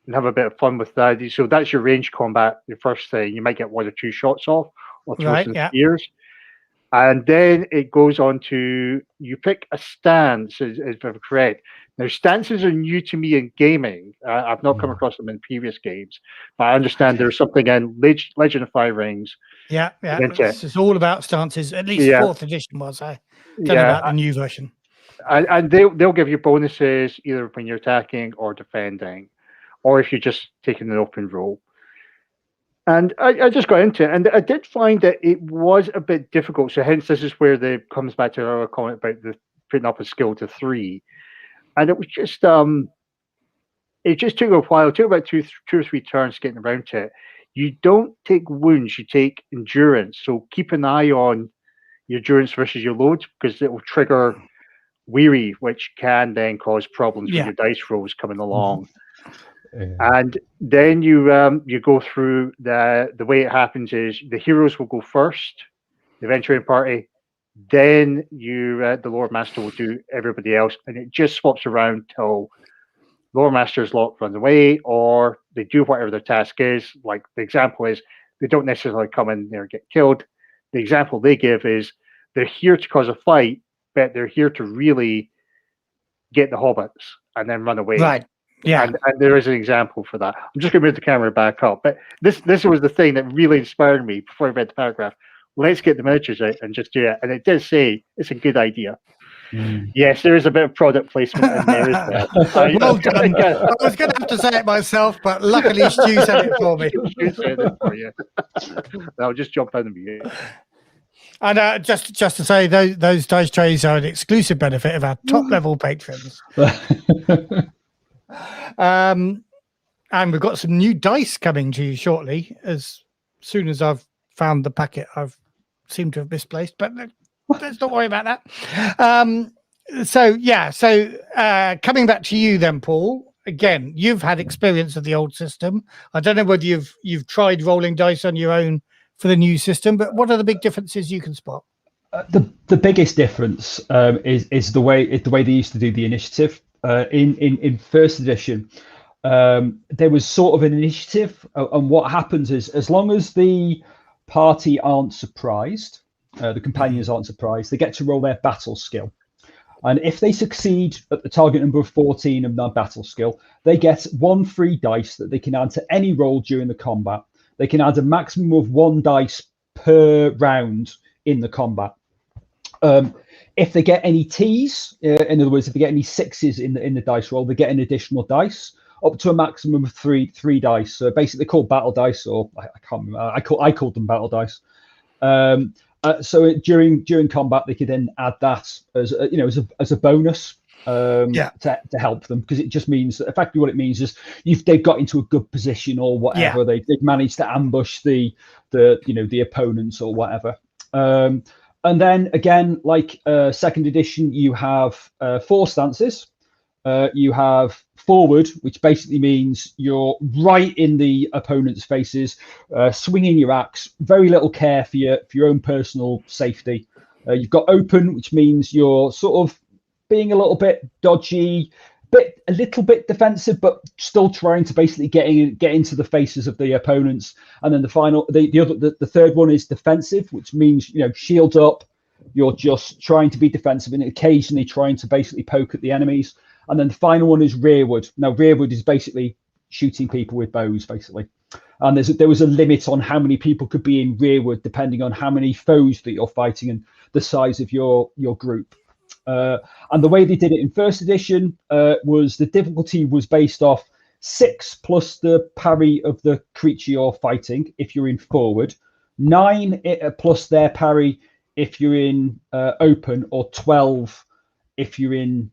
and have a bit of fun with that. So that's your range combat, your first thing. You might get 1 or 2 shots off or throw some spears. And then it goes on to, you pick a stance, if I'm correct. Now, stances are new to me in gaming. I've not come across them in previous games. But I understand there's something in Legend of Five Rings. Yeah. It's all about stances. At least 4th edition was. I don't know about the new version. And they'll give you bonuses either when you're attacking or defending, or if you're just taking an open roll. And I just got into it, and I did find that it was a bit difficult. So hence, this is where it comes back to our comment about the putting up a skill to 3. And it was just, it just took a while. It took about two or three turns getting around to it. You don't take wounds, you take endurance. So keep an eye on your endurance versus your loads, because it will trigger weary, which can then cause problems with your dice rolls coming along. And then you go through the way it happens is the heroes will go first, the Venturing party, then the Lord Master will do everybody else, and it just swaps around till Lord Master's lot runs away, or they do whatever their task is. Like the example is they don't necessarily come in there and get killed. The example they give is they're here to cause a fight, but they're here to really get the hobbits and then run away. Right. Yeah. And there is an example for that. I'm just going to move the camera back up. But this was the thing that really inspired me before I read the paragraph. Let's get the miniatures out and just do it. And it does say it's a good idea. Yes, there is a bit of product placement in there, isn't there? Well done. I was going to have to say it myself, but luckily Stu said it for me. Stu said it for you. I'll just jump out of mute. And just to say, those dice trays are an exclusive benefit of our top level patrons. And we've got some new dice coming to you shortly. As soon as I've found the packet, I've seemed to have misplaced, but let's not worry about that. So coming back to you then, Paul. Again, you've had experience of the old system. I don't know whether you've tried rolling dice on your own for the new system, but what are the big differences you can spot? The biggest difference is the way they used to do the initiative. In first edition, there was sort of an initiative, and what happens is, as long as the party aren't surprised, the companions aren't surprised, they get to roll their battle skill. And if they succeed at the target number of 14 of their battle skill, they get 1 free dice that they can add to any roll during the combat. They can add a maximum of 1 dice per round in the combat. If they get any T's, in other words, if they get any 6s in the dice roll, they get an additional dice up to a maximum of three dice. So basically, they're called battle dice, or I can't remember. I called them battle dice. So during combat, they could then add that as as a bonus to help them, because it just means that effectively what it means is they've got into a good position or whatever. They've managed to ambush the opponents or whatever. And then again, like second edition, you have 4 stances. You have forward, which basically means you're right in the opponent's faces, swinging your axe, very little care for your own personal safety. You've got open, which means you're sort of being a little bit dodgy, a little bit defensive, but still trying to basically get into the faces of the opponents. And then the third one is defensive, which means shields up. You're just trying to be defensive and occasionally trying to basically poke at the enemies. And then the final one is rearward. Now, rearward is basically shooting people with bows, basically. And there was a limit on how many people could be in rearward, depending on how many foes that you're fighting and the size of your group. And the way they did it in first edition was the difficulty was based off 6 plus the parry of the creature you're fighting if you're in forward, 9 plus their parry if you're in open, or 12 if you're in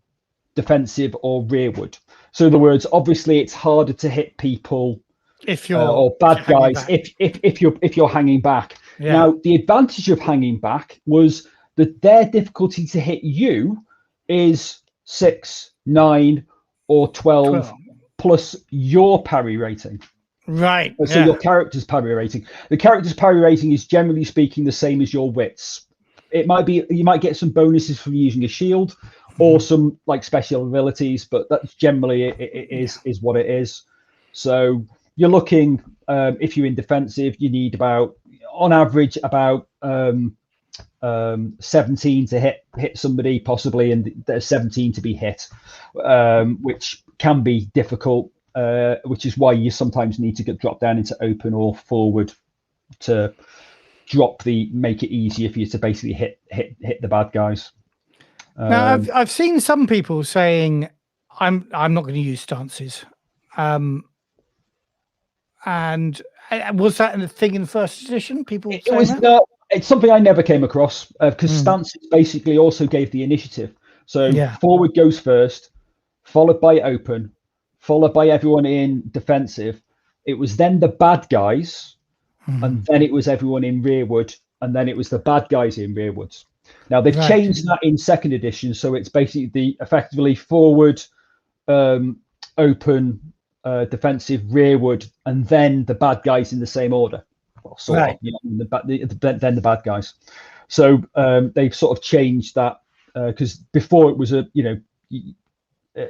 defensive or rearward. So in other words, obviously it's harder to hit people if you're or bad guys if you're hanging back. Now the advantage of hanging back was that their difficulty to hit you is 6, 9, or 12 plus your parry rating. Right. So your character's parry rating. The character's parry rating is generally speaking the same as your wits. It might be you might get some bonuses from using a shield or some like special abilities, but that's generally it is what it is. So you're looking if you're in defensive, you need on average about 17 to hit somebody possibly, and there's 17 to be hit, which can be difficult, which is why you sometimes need to get dropped down into open or forward to make it easier for you to basically hit the bad guys. Now I've seen some people saying I'm not going to use stances, and was that a thing in first edition? People it was not. It's something I never came across, because stances basically also gave the initiative. So forward goes first, followed by open, followed by everyone in defensive. It was then the bad guys, and then it was everyone in rearward, and then it was the bad guys in rearwards. Now they've changed that in second edition, so it's basically effectively forward, open, defensive, rearward, and then the bad guys in the same order. Then the bad guys. So they've sort of changed that, because before it was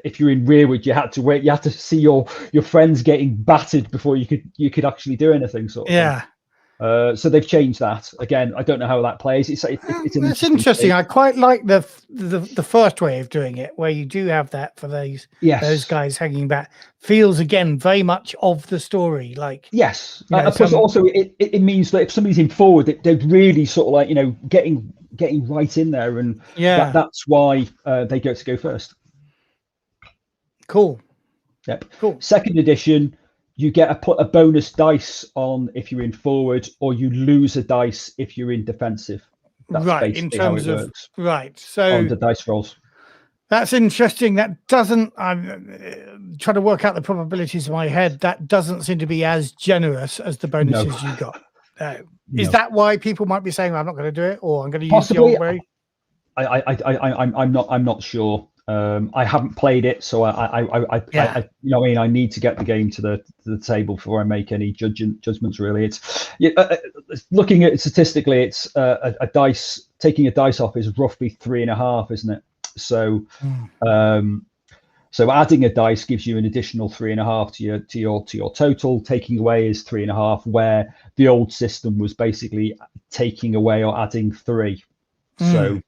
if you're in rearward, you had to wait. You had to see your friends getting battered before you could actually do anything. So they've changed that again. I don't know how that plays. It's interesting. I quite like the first way of doing it, where you do have that for those guys hanging back. Feels again very much of the story. Like plus also it means that if somebody's in forward, they're really sort of like getting right in there, and that's why they get to go first. Cool. Yep. Cool. Second edition, you get a bonus dice on if you're in forward, or you lose a dice if you're in defensive. That's in terms how it works. So on the dice rolls. That's interesting. That doesn't. I'm trying to work out the probabilities in my head. That doesn't seem to be as generous as the bonuses you got. Is that why people might be saying, "I'm not going to do it," or "I'm going to use the old way"? I'm not sure. I haven't played it, so I need to get the game to the table before I make any judgments. Really, it's looking at it statistically, it's a dice, taking a dice off is roughly 3.5, isn't it? So, so adding a dice gives you an additional 3.5 to your total. Taking away is 3.5, where the old system was basically taking away or adding 3. So.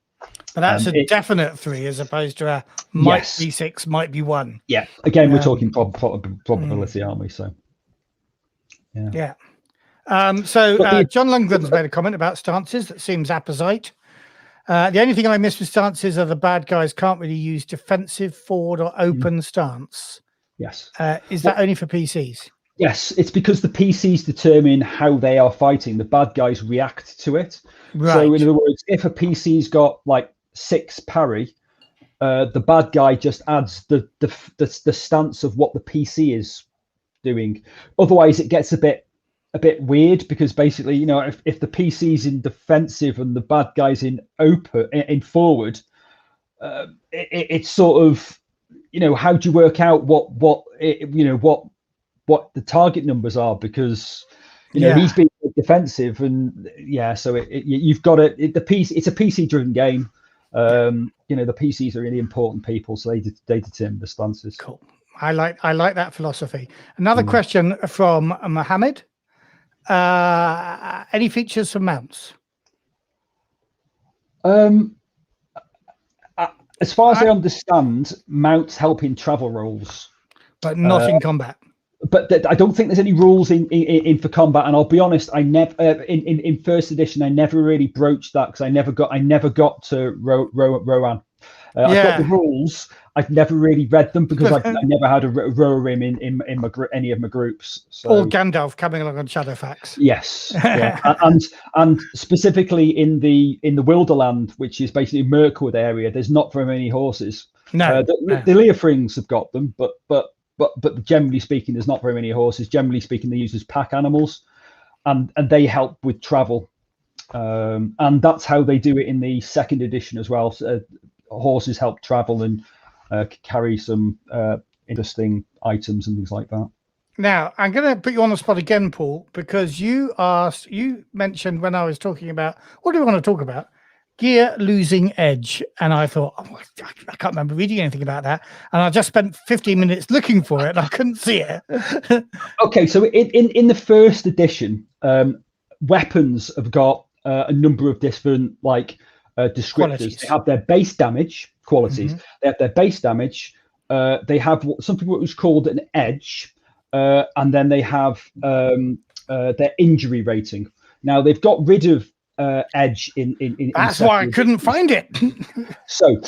But that's a definite 3 as opposed to a might be 6, might be 1. Yeah. Again, we're talking probability, aren't we? So. Yeah. So John Lundgren's made a comment about stances that seems apposite. The only thing I miss with stances are the bad guys can't really use defensive, forward, or open stance. Yes. Is that only for PCs? Yes, it's because the PCs determine how they are fighting. The bad guys react to it. Right. So in other words, if a PC's got like 6 parry, the bad guy just adds the stance of what the PC is doing. Otherwise, it gets a bit weird, because basically, you know, if the PC's in defensive and the bad guy's in forward, it's sort of, you know, how do you work out what the target numbers are, because you know he's being defensive, and so you've got it. The PC, it's a PC driven game. You know, the PCs are really important people, so they determine the stances. Cool. I like that philosophy. Another question from Mohammed. Any features for mounts? As far as I understand, mounts help in travel roles, but not in combat. But I don't think there's any rules in for combat. And I'll be honest, I never in first edition I never really broached that, because I never got to Rohan. I've got the rules. I've never really read them, because I never had a Rohirrim in any of my groups. So. Or Gandalf coming along on Shadowfax. Yes, yeah. and specifically in the Wilderland, which is basically Mirkwood area, there's not very many horses. No, the Leofrings have got them, but generally speaking, there's not very many horses. Generally speaking, they're used as pack animals, and they help with travel. And that's how they do it in the second edition as well. So, horses help travel and carry some interesting items and things like that. Now, I'm going to put you on the spot again, Paul, because you mentioned when I was talking about, what do we want to talk about? Gear losing edge. And I thought, I can't remember reading anything about that. And I just spent 15 minutes looking for it and I couldn't see it. Okay, so in the first edition, weapons have got a number of different descriptors. Qualities. They have their base damage qualities. They have their base damage. They have something what was called an edge, and then they have their injury rating. Now they've got rid of edge in That's why I couldn't find it. So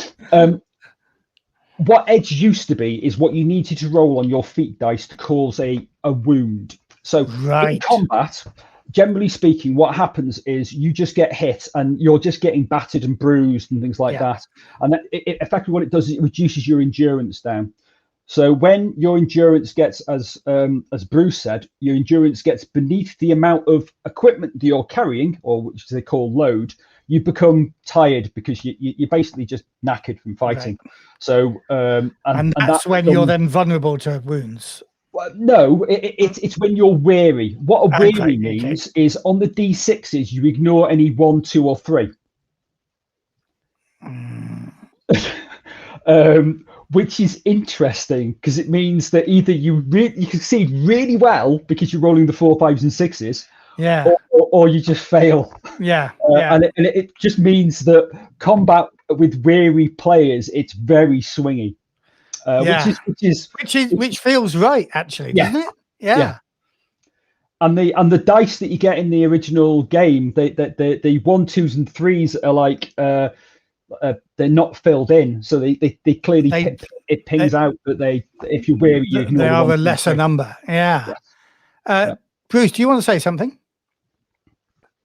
what edge used to be is what you needed to roll on your feet dice to cause a wound. So in combat, generally speaking, what happens is you just get hit and you're just getting battered and bruised and things like that. And effectively what it does is it reduces your endurance down. So when your endurance gets, as Bruce said, your endurance gets beneath the amount of equipment that you're carrying, or which they call load, you become tired because you're basically just knackered from fighting. Right. So and that's when you're then vulnerable to wounds. Well, no, it's when you're weary. What a weary means is on the D6s, you ignore any 1, 2, or 3. Which is interesting, because it means that either you succeed really well because you're rolling the 4, 5s, and 6s, or you just fail. And it just means that combat with weary players, it's very swingy. Which feels right, actually, doesn't it? Yeah. And the dice that you get in the original game, the 1, 2s, and 3s are like they're not filled in, so they clearly it pings out that if you're weary, you ignore they are a lesser number. Bruce, do you want to say something?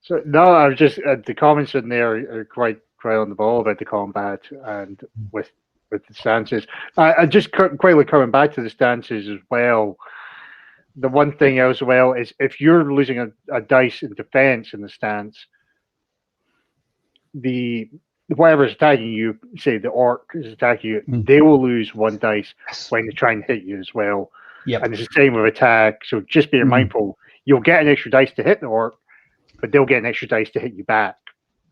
So no, I was just the comments in there are quite on the ball about the combat and with the stances. I just quickly coming back to the stances as well. The one thing as well is if you're losing a dice in defense in the stance, whoever's attacking you, say the orc is attacking you, they will lose 1 dice when they try and hit you as well. And it's the same with attack. So just be mindful. You'll get an extra dice to hit the orc, but they'll get an extra dice to hit you back.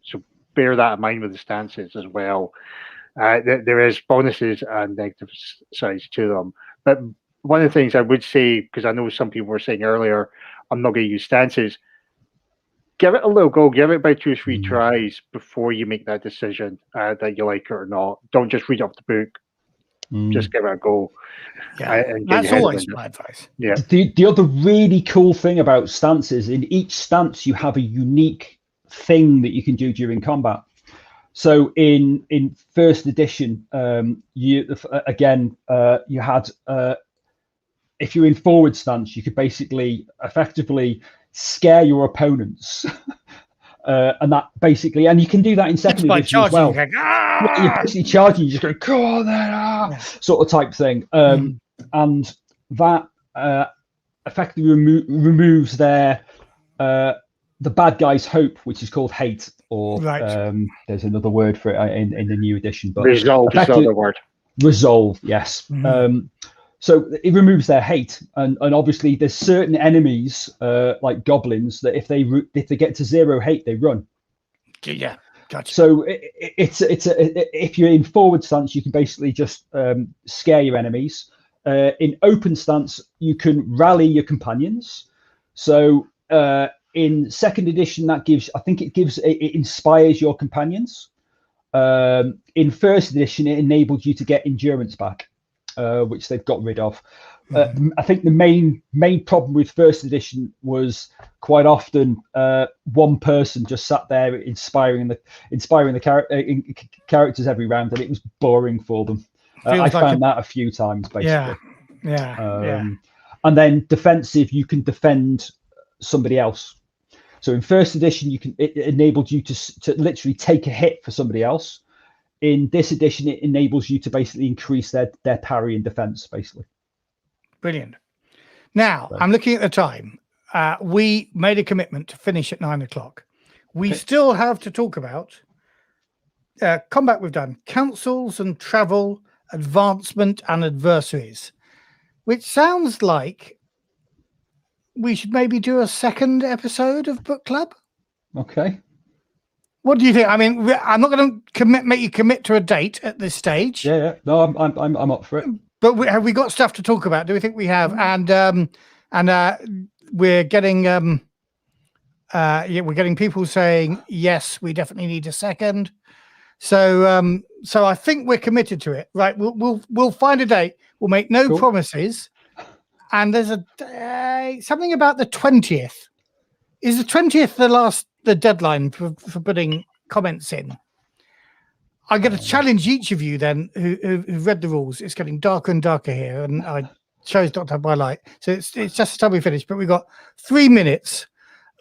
So bear that in mind with the stances as well. There is bonuses and negative sides to them. But one of the things I would say, because I know some people were saying earlier, I'm not going to use stances. Give it a little go. Give it about 2 or 3 tries before you make that decision that you like it or not. Don't just read off the book. Just give it a go. That's always my advice. The other really cool thing about stances, in each stance you have a unique thing that you can do during combat. So in first edition, you had if you're in forward stance, you could basically effectively scare your opponents. And that basically, and you can do that in second edition as well. Like, You're basically charging, you just go, come on then, sort of type thing. And that effectively removes their the bad guy's hope, which is called hate, or there's another word for it in the new edition. But resolve is another word. Resolve, yes. So it removes their hate, and obviously there's certain enemies like goblins that if they get to 0 hate, they run. Yeah, gotcha. So if you're in forward stance, you can basically just scare your enemies. In open stance, you can rally your companions. So in second edition, it inspires your companions. In first edition, it enabled you to get endurance back, which they've got rid of. I think the main problem with first edition was quite often one person just sat there inspiring the characters every round, and it was boring for them. I found that a few times, basically. Yeah. And then defensive, you can defend somebody else. So in first edition, it enabled you to literally take a hit for somebody else. In this edition, it enables you to basically increase their parry and defense, basically. Brilliant. Now, I'm looking at the time. We made a commitment to finish at 9 o'clock. We still have to talk about combat. We've done councils and travel, advancement and adversaries, which sounds like we should maybe do a second episode of Book Club. Okay. What do you think? I mean, I'm not going to make you commit to a date at this stage. Yeah. No, I'm up for it. But have we got stuff to talk about? Do we think we have? And we're getting we're getting people saying yes, we definitely need a second. So I think we're committed to it. Right? We'll find a date. We'll make no promises. And there's something about the 20th. Is the 20th the deadline for putting comments in? I'm going to challenge each of you then who've read the rules. It's getting darker and darker here, and I chose not to have my light. So it's just the time we finish, but we've got 3 minutes.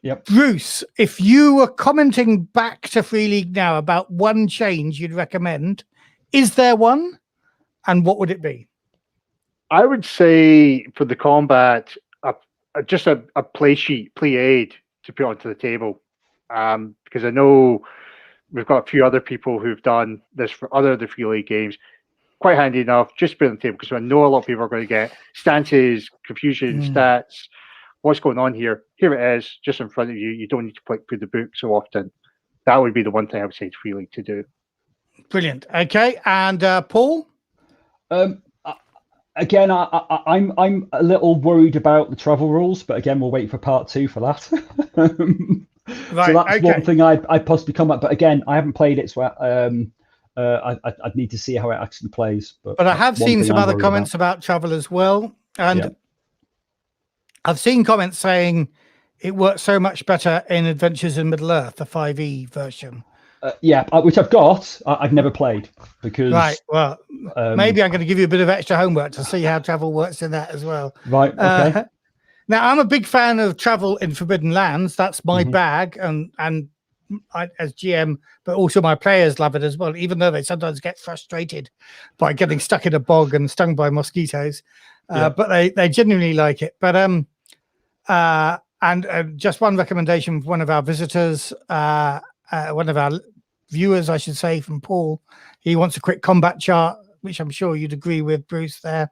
Yep. Bruce, if you were commenting back to Free League now about one change you'd recommend, is there one? And what would it be? I would say for the combat, just a play aid to put onto the table. Because I know we've got a few other people who've done this for the Free League games. Quite handy enough, just put on the table, because I know a lot of people are going to get stances, confusion, stats. What's going on here? Here it is, just in front of you. You don't need to click through the book so often. That would be the one thing I would say to Free League to do. Brilliant. Okay, and Paul? Again, I'm a little worried about the travel rules, but again, we'll wait for part 2 for that. Right, so that's one thing I'd possibly come up. But again, I haven't played it, so I'd need to see how it actually plays. But I have seen some other comments about travel as well, and I've seen comments saying it works so much better in Adventures in Middle Earth, the 5e version. Which I've got. I've never played because. Right. Well, maybe I'm going to give you a bit of extra homework to see how travel works in that as well. Right. Okay. Now, I'm a big fan of travel in Forbidden Lands. That's my bag, and I, as GM, but also my players love it as well, even though they sometimes get frustrated by getting stuck in a bog and stung by mosquitoes. But they genuinely like it. But just one recommendation from one of our visitors, one of our viewers, I should say, from Paul. He wants a quick combat chart, which I'm sure you'd agree with, Bruce, there.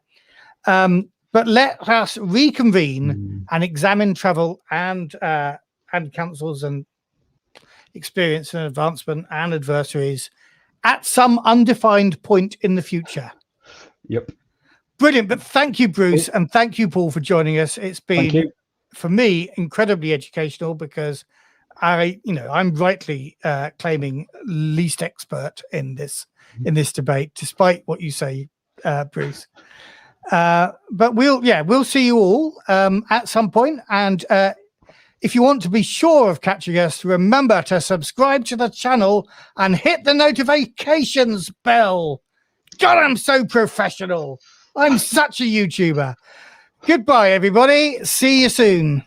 But let us reconvene and examine travel and councils and experience and advancement and adversaries at some undefined point in the future. Yep. Brilliant. But thank you, Bruce, and thank you, Paul, for joining us. It's been, for me, incredibly educational, because I'm rightly claiming least expert in this debate, despite what you say, Bruce. But we'll see you all at some point. And if you want to be sure of catching us, remember to subscribe to the channel and hit the notifications bell. God, I'm so professional. I'm such a YouTuber. Goodbye, everybody. See you soon.